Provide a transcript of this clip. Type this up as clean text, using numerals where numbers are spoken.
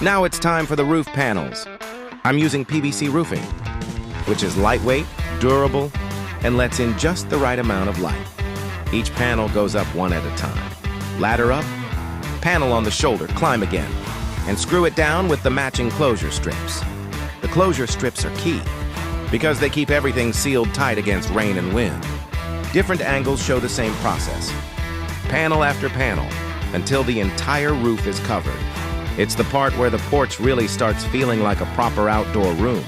Now it's time for the roof panels. I'm using PVC roofing, which is lightweight, durable, and lets in just the right amount of light. Each panel goes up one at a time. Ladder up, panel on the shoulder, climb again, and screw it down with the matching closure strips. The closure strips are key because they keep everything sealed tight against rain and wind. Different angles show the same process. Panel after panel, until the entire roof is covered. It's the part where the porch really starts feeling like a proper outdoor room.